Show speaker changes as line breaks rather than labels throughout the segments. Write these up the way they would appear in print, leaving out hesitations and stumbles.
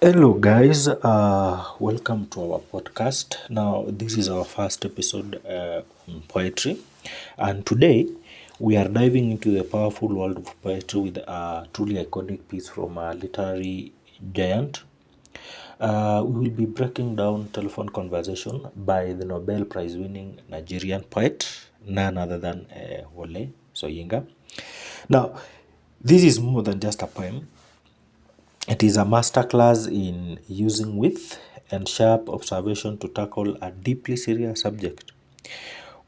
Hello, guys. Welcome to our podcast. Now, this is our first episode on poetry, and today we are diving into the powerful world of poetry with a truly iconic piece from a literary giant. We will be breaking down Telephone Conversation by the Nobel Prize winning Nigerian poet, none other than Wole Soyinka. Now, this is more than just a poem. It is a masterclass in using wit and sharp observation to tackle a deeply serious subject.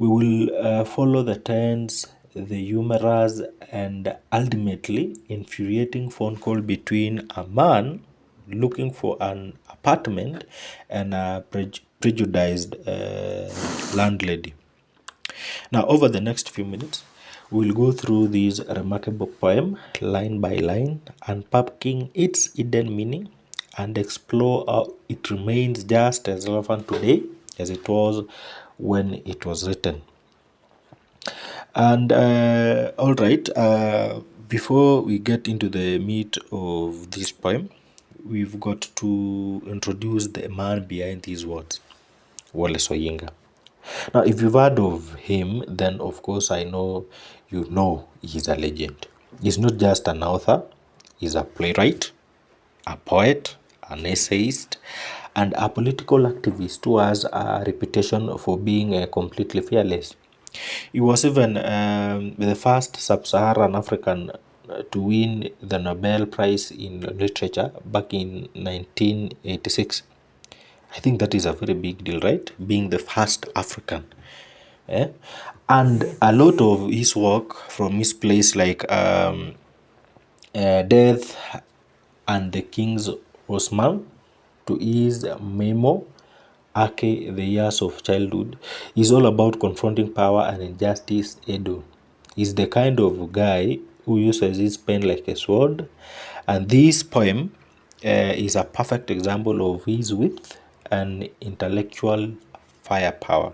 We will follow the tense, the humorous, and ultimately infuriating phone call between a man looking for an apartment and a prejudiced landlady. Now, over the next few minutes, we'll go through this remarkable poem line by line, unpacking its hidden meaning and explore how it remains just as relevant today as it was when it was written. And all right, before we get into the meat of this poem, we've got to introduce the man behind these words, Wole Soyinka. Now, if you've heard of him, then of course I know you know he's a legend. He's not just an author, he's a playwright, a poet, an essayist, and a political activist who has a reputation for being completely fearless. He was even the first sub-Saharan African to win the Nobel Prize in Literature back in 1986. I think that is a very big deal, right? Being the first African. Eh? And a lot of his work from his plays like Death and the King's Osman to his memo, Ake, the Years of Childhood, is all about confronting power and injustice head on. He's the kind of guy who uses his pen like a sword, and this poem is a perfect example of his wit and intellectual firepower.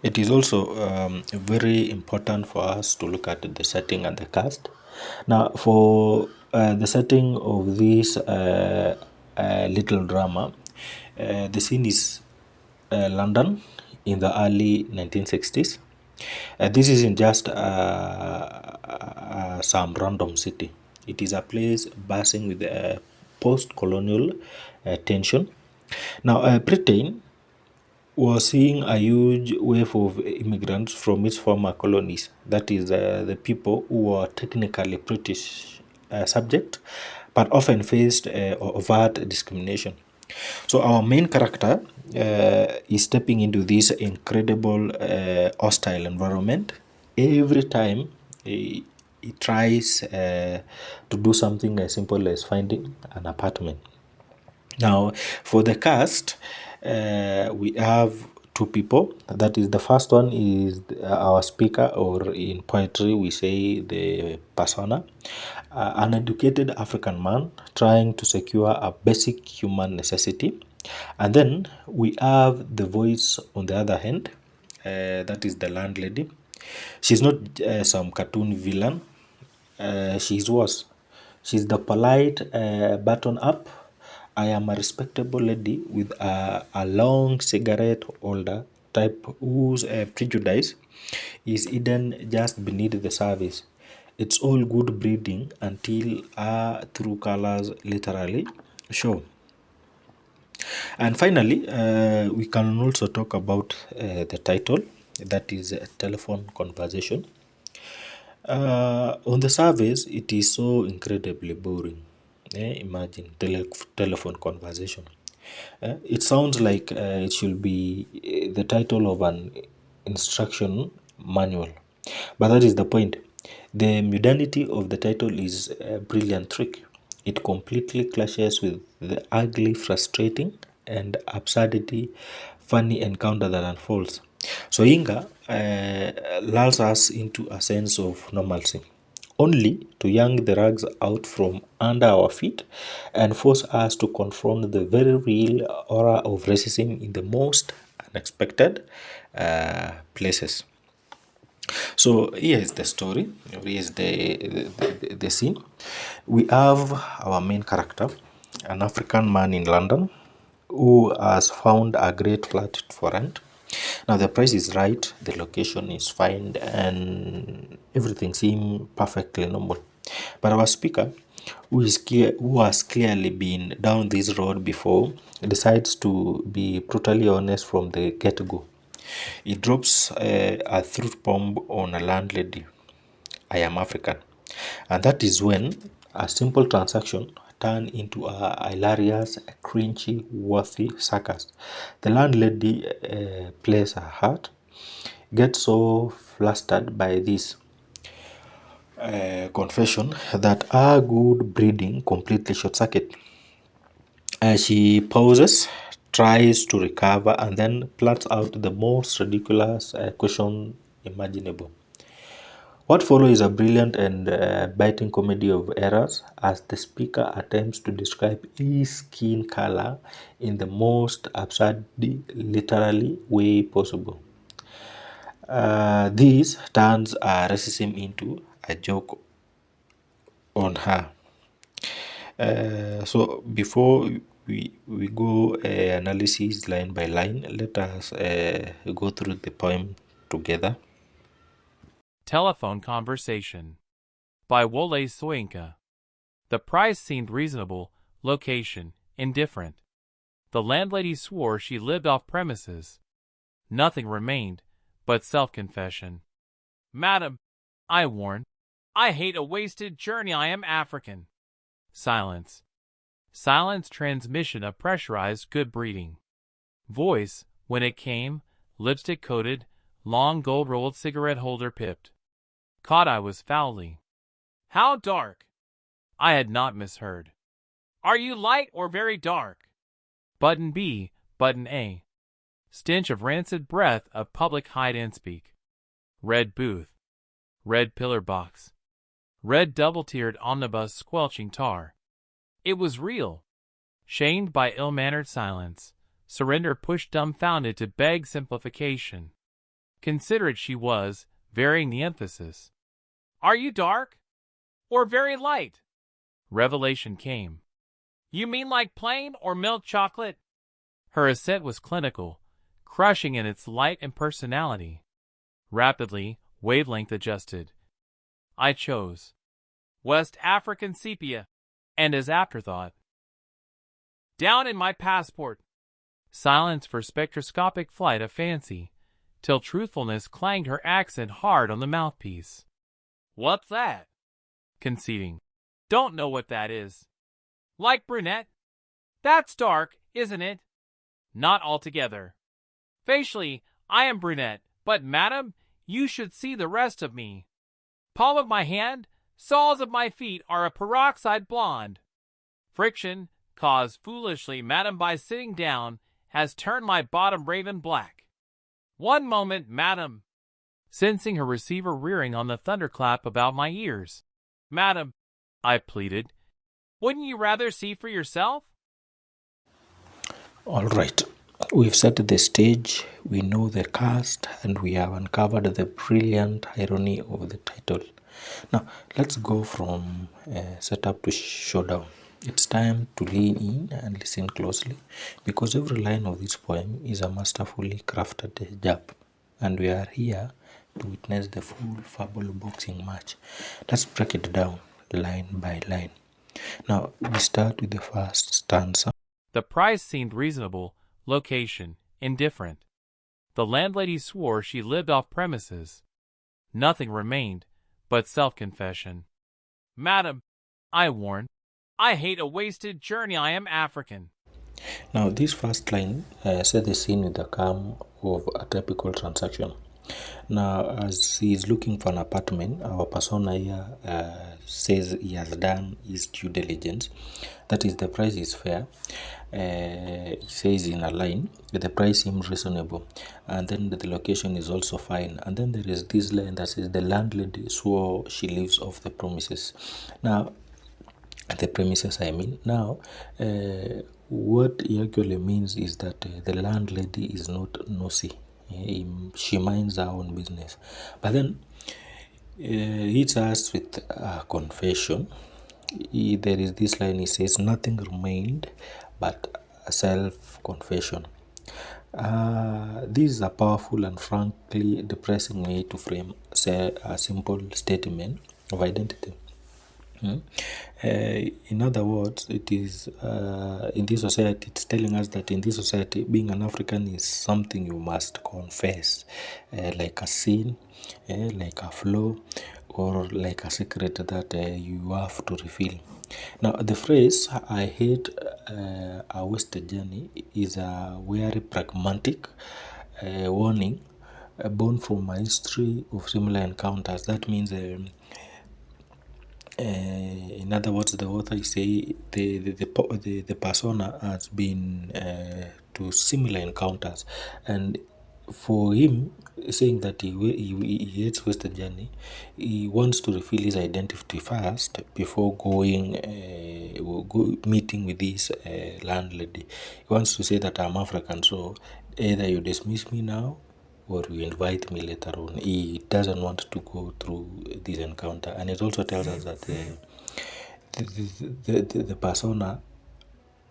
It is also very important for us to look at the setting and the cast. Now, for the setting of this little drama, the scene is London in the early 1960s. This isn't just some random city. It is a place buzzing with post-colonial tension. Now, Britain was seeing a huge wave of immigrants from its former colonies. That is, the people who were technically British subject, but often faced overt discrimination. So our main character is stepping into this incredible hostile environment. Every time he tries to do something as simple as finding an apartment. Now, for the cast, we have two people. That is, the first one is our speaker, or in poetry, we say the persona, an educated African man trying to secure a basic human necessity. And then we have the voice on the other hand, that is the landlady. She's not some cartoon villain, she's worse. She's the polite button up. I am a respectable lady with a long cigarette holder type whose prejudice is hidden just beneath the surface. It's all good breeding until our true colors literally show. And finally, we can also talk about the title, that is Telephone Conversation. On the surface, it is so incredibly boring. Imagine telephone conversation. It sounds like it should be the title of an instruction manual, but that is the point. The modernity of the title is a brilliant trick. It completely clashes with the ugly, frustrating, and absurdity funny encounter that unfolds. So Inga lulls us into a sense of normalcy, only to yank the rugs out from under our feet and force us to confront the very real aura of racism in the most unexpected places. So here is the story, here is the scene. We have our main character, an African man in London who has found a great flat for rent. Now the price is right, the location is fine, and everything seems perfectly normal. But our speaker, who has clearly been down this road before, decides to be brutally honest from the get-go. He drops a truth bomb on a landlady. I am African. And that is when a simple transaction turned into a hilarious, cringy, worthy circus. The landlady plays her heart, gets so flustered by this confession that her good breeding completely short circuit. She pauses, tries to recover, and then plats out the most ridiculous question imaginable. What follows is a brilliant and biting comedy of errors as the speaker attempts to describe his skin color in the most absurdly literally way possible. This turns racism into a joke on her. So before we go analysis line by line, let us go through the poem together.
Telephone Conversation by Wole Soyinka. The price seemed reasonable, location indifferent. The landlady swore she lived off premises. Nothing remained but self-confession. Madam, I warn, I hate a wasted journey. I am African. Silence. Silence transmission of pressurized good breeding. Voice, when it came, lipstick coated, long gold-rolled cigarette holder pipped. Caught I was foully. How dark? I had not misheard. Are you light or very dark? Button B, button A. Stench of rancid breath of public hide-and-speak. Red booth. Red pillar box. Red double-tiered omnibus squelching tar. It was real. Shamed by ill-mannered silence, surrender pushed dumbfounded to beg simplification. Considerate she was, varying the emphasis. Are you dark? Or very light? Revelation came. You mean like plain or milk chocolate? Her assent was clinical, crushing in its light and personality. Rapidly, wavelength adjusted. I chose West African sepia, and as afterthought, down in my passport. Silence for spectroscopic flight of fancy, till truthfulness clanged her accent hard on the mouthpiece. What's that? Conceding. Don't know what that is. Like brunette? That's dark, isn't it? Not altogether. Facially, I am brunette, but madam, you should see the rest of me. Palm of my hand, soles of my feet are a peroxide blonde. Friction, caused foolishly, madam, by sitting down, has turned my bottom raven black. One moment, madam. Sensing her receiver rearing on the thunderclap about my ears. Madam, I pleaded, wouldn't you rather see for yourself?
All right, we've set the stage, we know the cast, and we have uncovered the brilliant irony of the title. Now, let's go from setup to showdown. It's time to lean in and listen closely because every line of this poem is a masterfully crafted jab, and we are here to witness the full fable boxing match. Let's break it down line by line. Now, we start with the first stanza.
The price seemed reasonable, location indifferent. The landlady swore she lived off premises. Nothing remained but self-confession. Madam, I warn, I hate a wasted journey. I am African.
Now, this first line set the scene with the calm of a typical transaction. Now, as he is looking for an apartment, our persona here says he has done his due diligence. That is, the price is fair. He says in a line, the price seems reasonable, and then the location is also fine. And then there is this line that says the landlady swore she lives off the premises. Now, the premises, I mean. Now, what he actually means is that the landlady is not nosy. She minds her own business. But then, it starts with a confession there is this line, he says, nothing remained but a self-confession. This is a powerful and frankly depressing way to frame a simple statement of identity. In other words, it is in this society, it's telling us that in this society, being an African is something you must confess, like a sin, like a flaw, or like a secret that you have to reveal. Now, the phrase "I hate a wasted journey" is a very pragmatic warning born from a history of similar encounters. That means. In other words, the author is say the persona has been to similar encounters, and for him saying that he hates Western journey, he wants to reveal his identity first before going meeting with this landlady. He wants to say that I'm African, so either you dismiss me now or you invite me later on. He doesn't want to go through this encounter, and it also tells us that the persona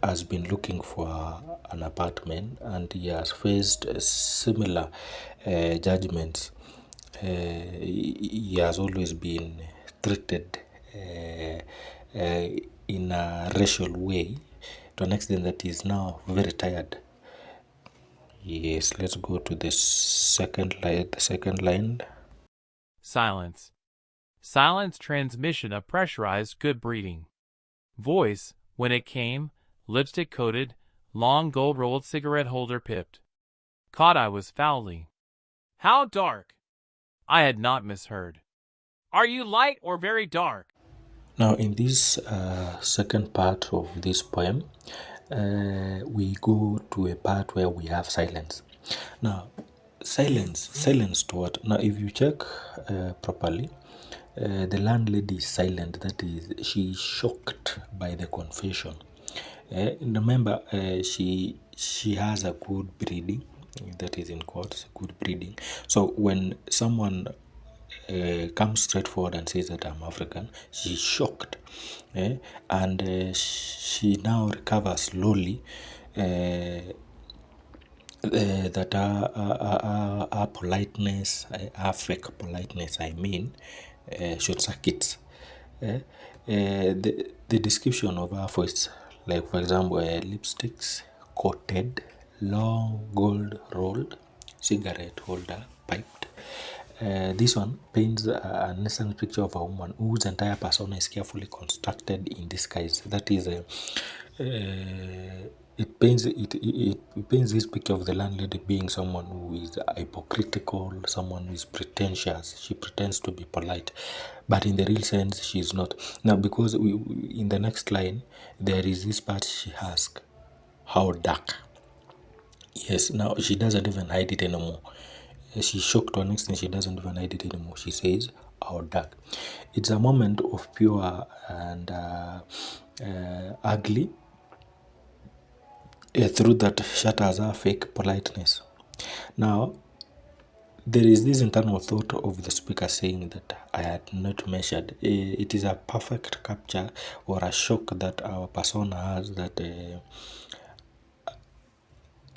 has been looking for an apartment and he has faced similar judgments. He has always been treated in a racial way to an extent that he is now very tired. Yes, let's go to the second line. The second line.
Silence. Silence transmission of pressurized good breeding. Voice, when it came, lipstick coated, long gold rolled cigarette holder pipped. Caught I was foully. How dark? I had not misheard. Are you light or very dark?
Now, in this second part of this poem, we go to a part where we have silence. Now, silence to what? Now, if you check properly, the landlady is silent. That is, she is shocked by the confession. Remember, she has a good breeding. That is in quotes, good breeding. So when someone comes straight forward and says that I'm African, she's shocked, and she now recovers slowly. That our politeness, our fake politeness, I mean, short circuits. The description of our voice, like for example, lipsticks, coated, long gold rolled, cigarette holder, piped. This one paints an innocent picture of a woman whose entire persona is carefully constructed in disguise. That is it paints this picture of the landlady being someone who is hypocritical, someone who is pretentious. She pretends to be polite, but in the real sense, she is not. Now, because in the next line, there is this part she asks, "How dark?" Yes, now she doesn't even hide it anymore. She's shocked to an extent she doesn't even hide it anymore. She says, "How dark." It's a moment of pure and ugly. Through that shatters our fake politeness. Now, there is this internal thought of the speaker saying that I had not measured. It is a perfect capture or a shock that our persona has, that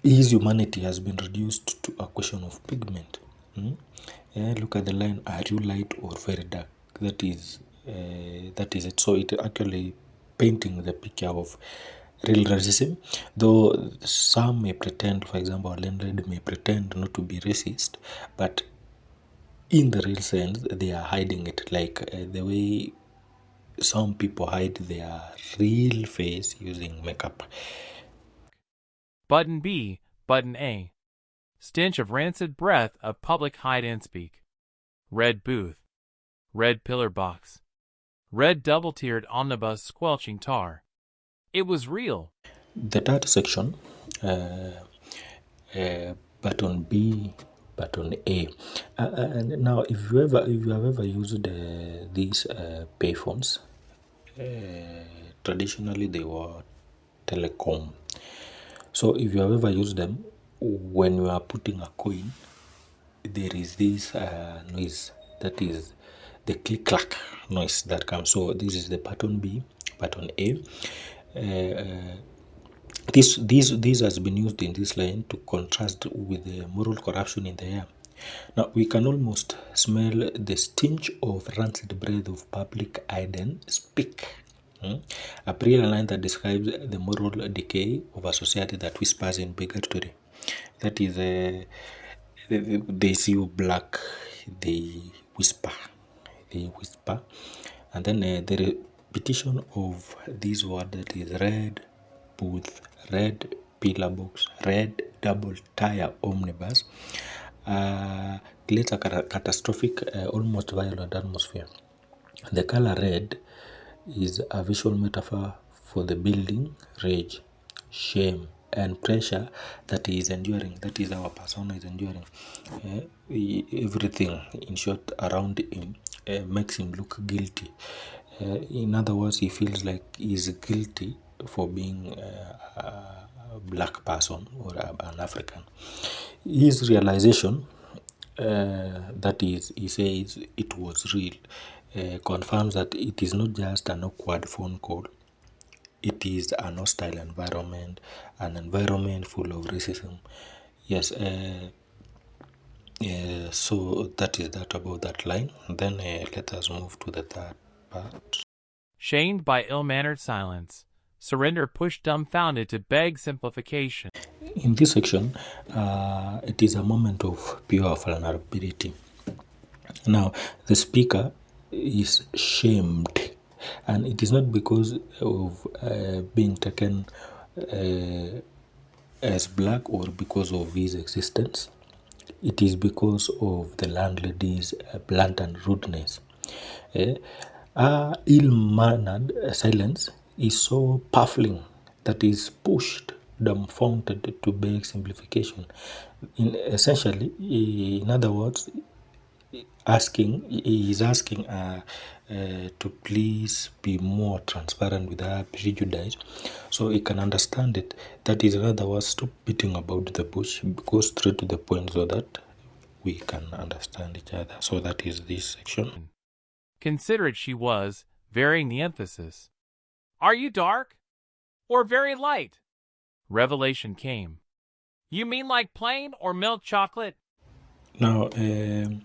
his humanity has been reduced to a question of pigment. Look at the line, are you light or very dark? That is it. So it actually painting the picture of real racism, though some may pretend, for example, a landlady may pretend not to be racist, but in the real sense, they are hiding it, like the way some people hide their real face using makeup.
Button B, button A. Stench of rancid breath of public hide-and-speak. Red booth. Red pillar box. Red double-tiered omnibus squelching tar. It was real.
The third section, button B, button A. And now, if you have ever used these payphones, traditionally they were telecom. So if you have ever used them, when you are putting a coin, there is this noise, that is the click clack noise that comes. So this is the button B, But on A, uh, this has been used in this line to contrast with the moral corruption in the air. Now we can almost smell the stench of rancid breath of public Iden speak. A prayer line that describes the moral decay of a society that whispers in bigotry. That is, they see you black, they whisper, they whisper, and then the repetition of this word that is red booth, red pillar box, red double tire omnibus, creates a catastrophic, almost violent atmosphere. The color red is a visual metaphor for the building rage, shame, and pressure that he is enduring, that is our persona is enduring. Everything, in short, around him makes him look guilty. In other words, he feels like he's guilty for being a black person or an African. His realization that is, he says it was real, confirms that it is not just an awkward phone call, it is an hostile environment, an environment full of racism. Yes, so that is that about that line. Then let us move to the third part.
Shamed by ill-mannered silence, Surrender pushed dumbfounded to beg simplification.
In this section, it is a moment of pure vulnerability. Now, the speaker is shamed, and it is not because of being taken as black or because of his existence. It is because of the landlady's blatant rudeness. Our ill-mannered silence is so baffling that is pushed dumbfounded to beg simplification. In other words, he is asking to please be more transparent with her prejudice so he can understand it. That is, in other words, stop beating about the bush, go straight to the point so that we can understand each other. So that is this section.
Considerate she was, varying the emphasis. Are you dark? Or very light? Revelation came. You mean like plain or milk chocolate?
Now, the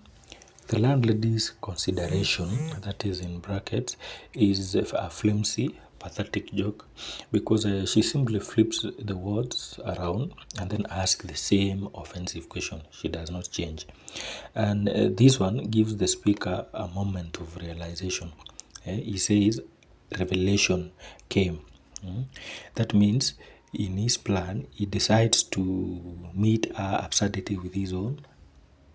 landlady's consideration, that is in brackets, is a flimsy, pathetic joke because she simply flips the words around and then asks the same offensive question. She does not change. And this one gives the speaker a moment of realization. He says, revelation came. That means in his plan, he decides to meet our absurdity with his own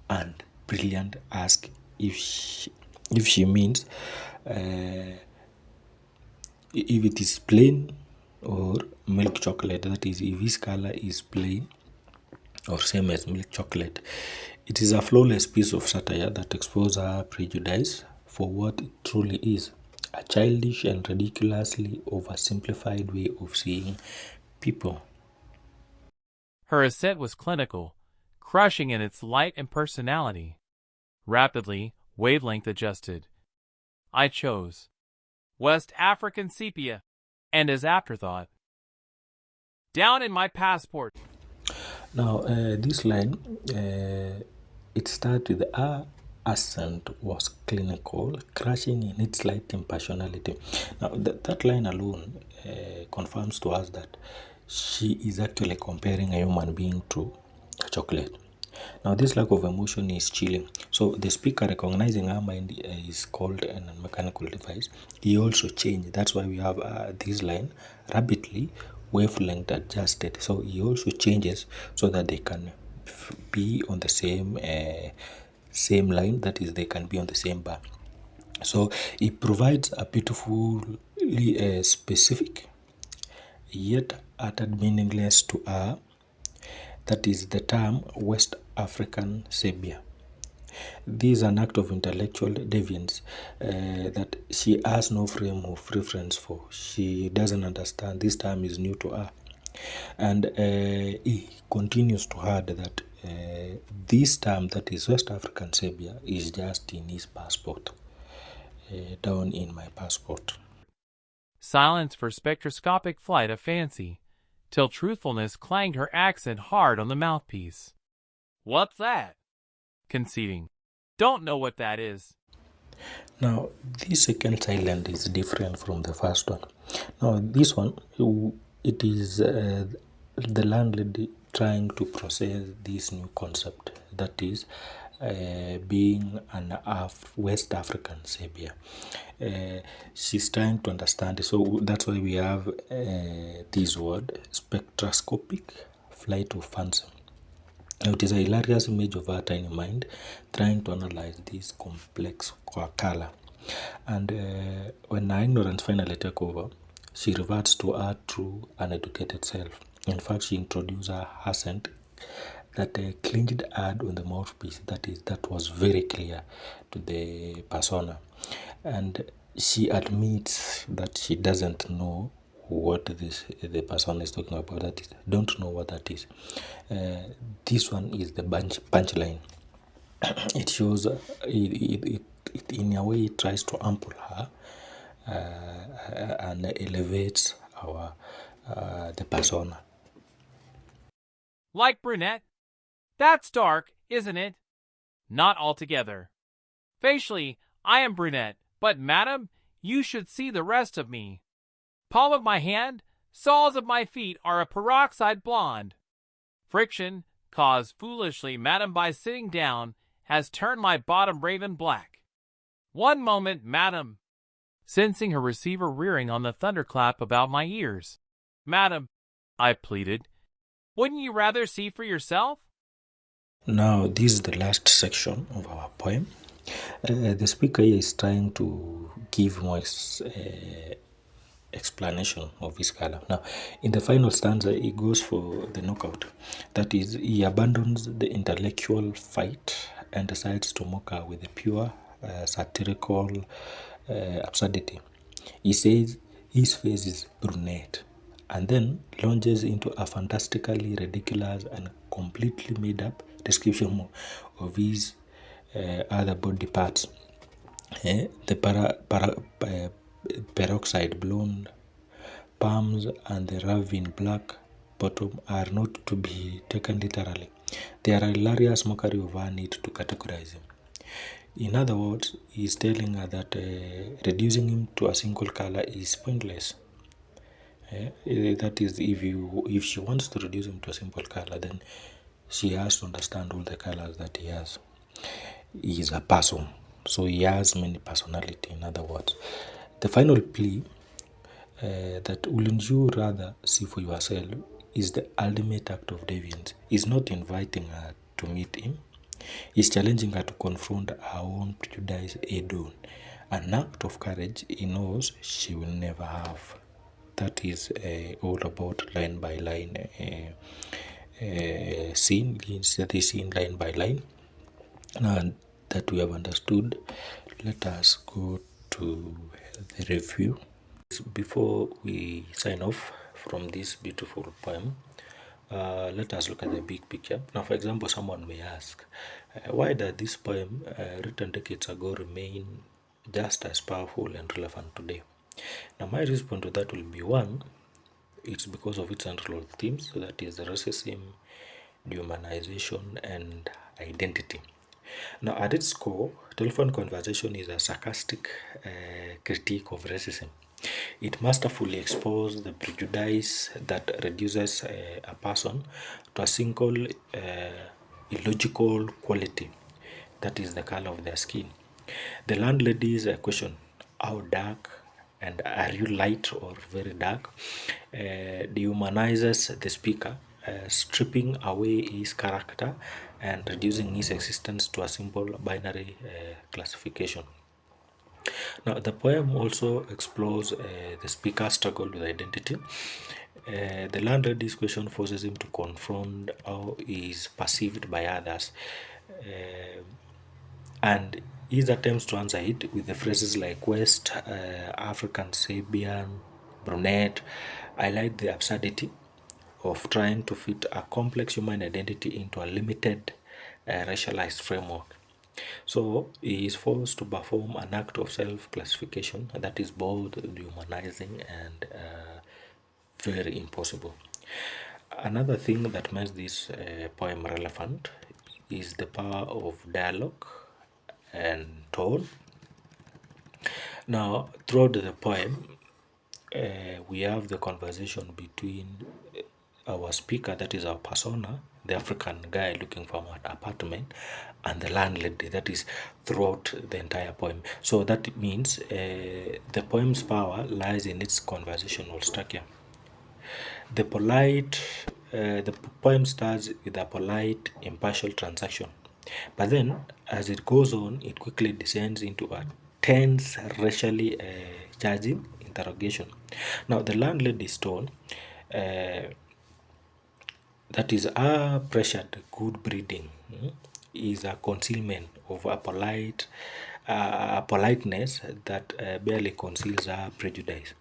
and brilliant ask if she means if it is plain or milk chocolate. That is, if his color is plain or same as milk chocolate. It is a flawless piece of satire that exposes our prejudice for what it truly is, a childish and ridiculously oversimplified way of seeing people.
Her assent was clinical, crushing in its light and personality. Rapidly, wavelength adjusted. I chose West African sepia, and as afterthought, down in my passport.
Now, this line, it starts with our accent was clinical, crushing in its light impartiality. Now, that line alone confirms to us that she is actually comparing a human being to a chocolate. Now, this lack of emotion is chilling. So, the speaker recognizing our mind is called a mechanical device. He also changed. That's why we have this line rapidly wavelength adjusted. So, he also changes so that they can be on the same line. That is, they can be on the same bar. So, he provides a beautifully specific yet uttered meaningless to her. That is the term West African sabia. This is an act of intellectual deviance that she has no frame of reference for. She doesn't understand. This term is new to her. And he continues to add that this term, that is West African sabia, is just in his passport, down in my passport.
silence for spectroscopic flight of fancy, till truthfulness clanged her accent hard on the mouthpiece. What's that? Conceding. Don't know what that is.
Now, this second silent is different from the first one. Now, this one, it is the landlady trying to process this new concept, that is, being an West African savior. She's trying to understand, so that's why we have this word, spectroscopic flight of fancy. Now, it is a hilarious image of her tiny mind trying to analyze this complex color. And when her ignorance finally takes over, she reverts to her true uneducated self. In fact, she introduced her accent that clinged hard on the mouthpiece, that was very clear to the persona. And she admits that she doesn't know what the person is talking about. That is, don't know what that is. This one is the punchline. It shows it in a way it tries to ample her and elevates our the persona.
Like brunette? That's dark, isn't it? Not altogether. Facially, I am brunette, but madam, you should see the rest of me. Palm of my hand, soles of my feet are a peroxide blonde. Friction, caused foolishly, madam, by sitting down, has turned my bottom raven black. One moment, madam. Sensing her receiver rearing on the thunderclap about my ears. Madam, I pleaded, wouldn't you rather see for yourself?
Now, this is the last section of our poem. The speaker is trying to give more explanation of his color. Now, in the final stanza, he goes for the knockout. That is, he abandons the intellectual fight and decides to mock her with a pure satirical absurdity. He says his face is brunette and then launches into a fantastically ridiculous and completely made up description of his other body parts. The peroxide blonde palms and the ravine black bottom are not to be taken literally. They are a hilarious mockery of our need to categorize him. In other words, he is telling her that reducing him to a single color is pointless. That is, if she wants to reduce him to a simple color, then she has to understand all the colors that he has. He is a person, so he has many personality. In other words, the final plea that wouldn't you rather see for yourself is the ultimate act of deviance. He's not inviting her to meet him. He's challenging her to confront her own prejudice head on. An act of courage he knows she will never have. That is all about line by line scene. That is seen line by line. Now that we have understood, let us go to the review. Before we sign off from this beautiful poem, let us look at the big picture. Now, for example, someone may ask, why does this poem written decades ago remain just as powerful and relevant today? Now, my response to that will be one, it's because of its central themes, so that is racism, dehumanization, and identity. Now, at its core, Telephone Conversation is a sarcastic critique of racism. It masterfully exposes the prejudice that reduces a person to a single illogical quality, that is the color of their skin. The landlady's question, how dark and are you light or very dark, dehumanizes the speaker, stripping away his character and reducing his existence to a simple binary classification. Now, the poem also explores the speaker's struggle with identity. The landlady's question forces him to confront how he is perceived by others, and his attempts to answer it with the phrases like West African Sabian, brunette, highlight the absurdity of trying to fit a complex human identity into a limited racialized framework. So he is forced to perform an act of self-classification that is both dehumanizing and very impossible. Another thing that makes this poem relevant is the power of dialogue and tone. Now, throughout the poem, we have the conversation between our speaker, that is our persona, the African guy looking for an apartment, and the landlady, that is throughout the entire poem. So that means the poem's power lies in its conversational structure. The polite, the poem starts with a polite, impartial transaction. But then, as it goes on, it quickly descends into a tense, racially charging interrogation. Now, the landlady's tone, uh, that is a pressured good breeding, is a concealment of a politeness that barely conceals our prejudice.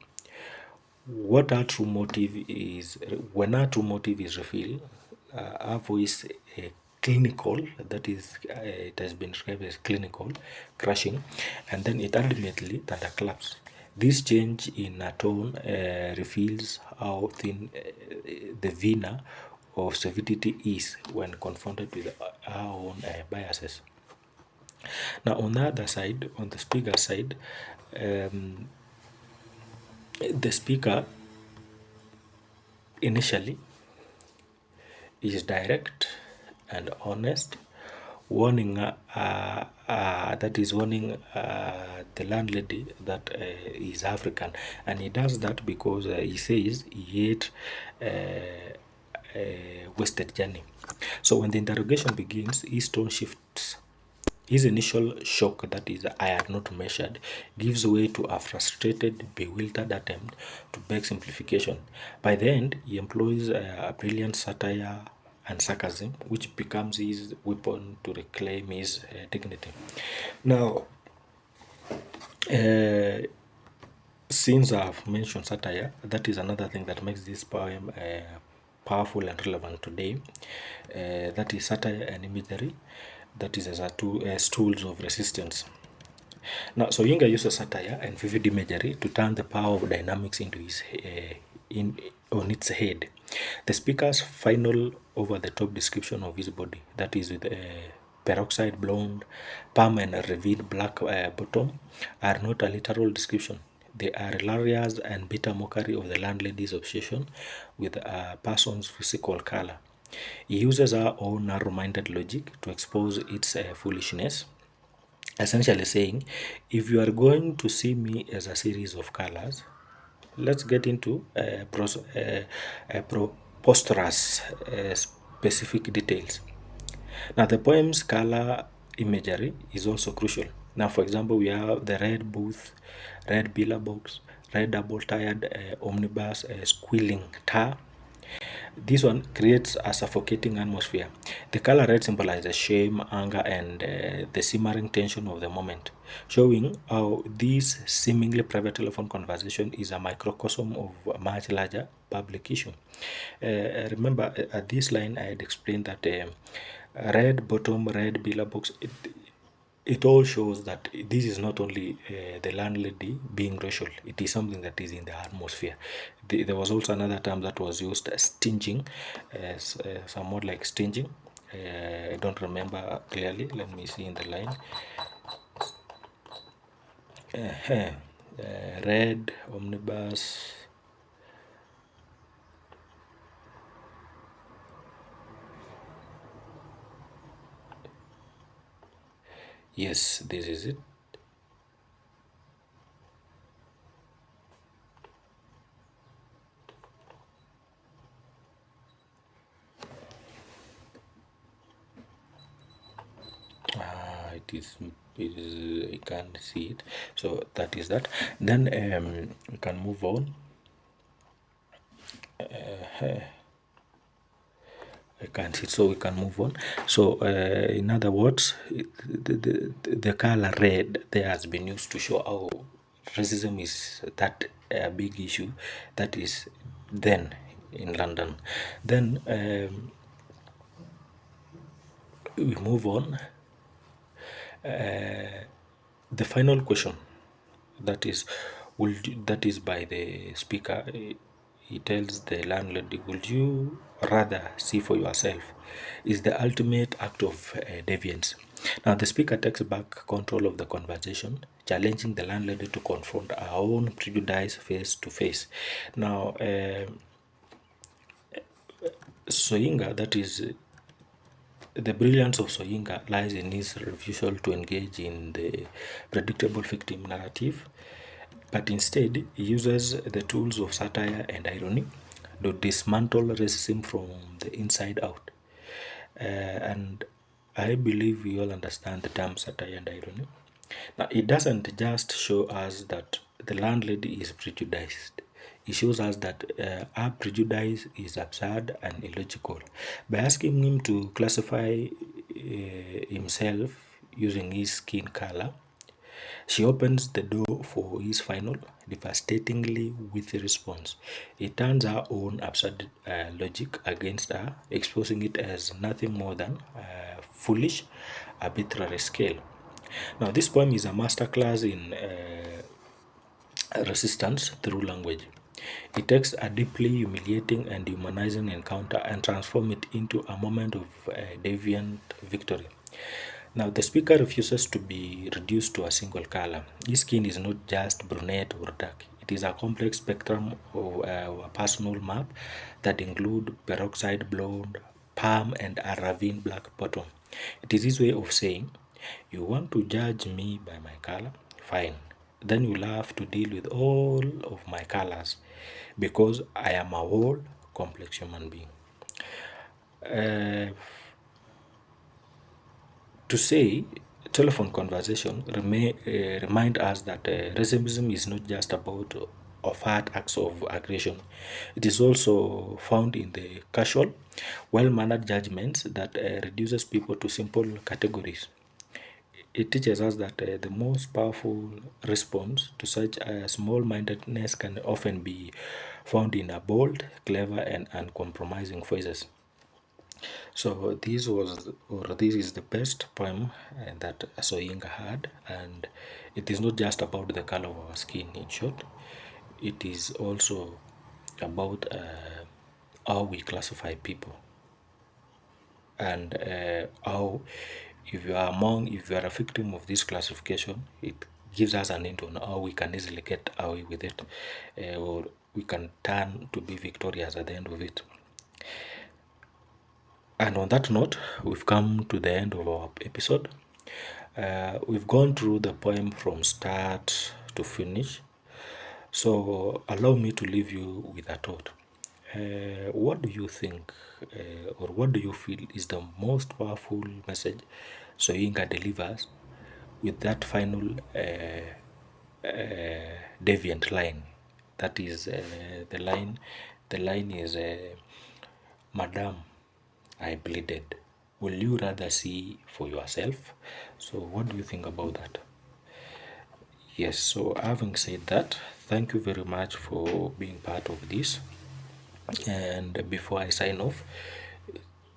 What our true motive is, when our true motive is revealed, our voice clinical, that is, it has been described as clinical, crushing, and then it ultimately thunderclaps. This change in a tone reveals how thin the veneer of civility is when confronted with our own biases. Now, on the other side, on the speaker side, um, the speaker initially is direct and honest, warning that is warning the landlady that is African, and he does that because he says he ate wasted journey. So when the interrogation begins, his tone shifts. His initial shock, that is, I had not measured, gives way to a frustrated, bewildered attempt to beg simplification. By the end, he employs a brilliant satire and sarcasm, which becomes his weapon to reclaim his dignity. Now, since I've mentioned satire, that is another thing that makes this poem powerful and relevant today. That is satire and imagery, that is as tools of resistance. Now, Soyinka uses satire and vivid imagery to turn the power of dynamics into on its head. The speaker's final over-the-top description of his body, that is with peroxide blonde, palm and a revealed black bottom, are not a literal description. They are hilarious and bitter mockery of the landlady's obsession with a person's physical color. He uses our own narrow-minded logic to expose its foolishness, essentially saying, if you are going to see me as a series of colors, let's get into preposterous specific details. Now, the poem's color imagery is also crucial. Now, for example, we have the red booth, red billboards, red double-tired omnibus, squealing tar. This one creates a suffocating atmosphere. The color red symbolizes shame, anger, and the simmering tension of the moment, showing how this seemingly private telephone conversation is a microcosm of a much larger public issue. Remember, at this line, I had explained that red bottom, red billboards, it all shows that this is not only the landlady being racial, it is something that is in the atmosphere. There was also another term that was used, stinging, somewhat like stinging. I don't remember clearly. Let me see in the line. Red, omnibus. Yes, this is it. I can't see it, so that is that. Then we can move on. I can't see it, so we can move on. So in other words, the color red there has been used to show how racism is that big issue that is then in London. Then we move on. The final question, that is, that is by the speaker. He tells the landlady, "Would you rather see for yourself?" Is the ultimate act of deviance. Now, the speaker takes back control of the conversation, challenging the landlady to confront her own prejudice face to face. Now, Soyinka, that is, the brilliance of Soyinka lies in his refusal to engage in the predictable victim narrative, but instead he uses the tools of satire and irony to dismantle racism from the inside out. And I believe we all understand the term satire and irony. Now, it doesn't just show us that the landlady is prejudiced. It shows us that our prejudice is absurd and illogical. By asking him to classify himself using his skin color, she opens the door for his final, devastatingly witty response. He turns her own absurd logic against her, exposing it as nothing more than a foolish, arbitrary scale. Now, this poem is a masterclass in resistance through language. It takes a deeply humiliating and humanizing encounter and transforms it into a moment of deviant victory. Now, the speaker refuses to be reduced to a single color. His skin is not just brunette or dark. It is a complex spectrum of a personal map that include peroxide blonde, palm, and a ravine black bottom. It is his way of saying, "You want to judge me by my color? Fine. Then you'll have to deal with all of my colors because I am a whole complex human being." Uh, to say telephone conversation remind us that racism is not just about overt acts of aggression. It is also found in the casual, well-mannered judgments that reduces people to simple categories. It teaches us that the most powerful response to such small-mindedness can often be found in a bold, clever, and uncompromising phrases. So this is the best poem that Soyinka had, and it is not just about the color of our skin. In short, it is also about how we classify people, and how, if you are a victim of this classification, it gives us an hint on how we can easily get away with it, or we can turn to be victorious at the end of it. And on that note, we've come to the end of our episode. We've gone through the poem from start to finish. So allow me to leave you with a thought. What do you think, or what do you feel is the most powerful message Soyinka delivers with that final deviant line? That is the line. The line is, "Madam, I bleeded. Will you rather see for yourself?" So, what do you think about that? Yes, so having said that, thank you very much for being part of this. And before I sign off,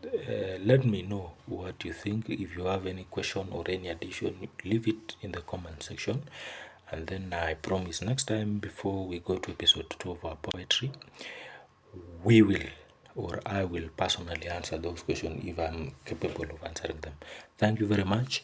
let me know what you think. If you have any question or any addition, leave it in the comment section. And then I promise next time, before we go to episode 2 of our poetry, we will, or I will personally answer those questions if I'm capable of answering them. Thank you very much.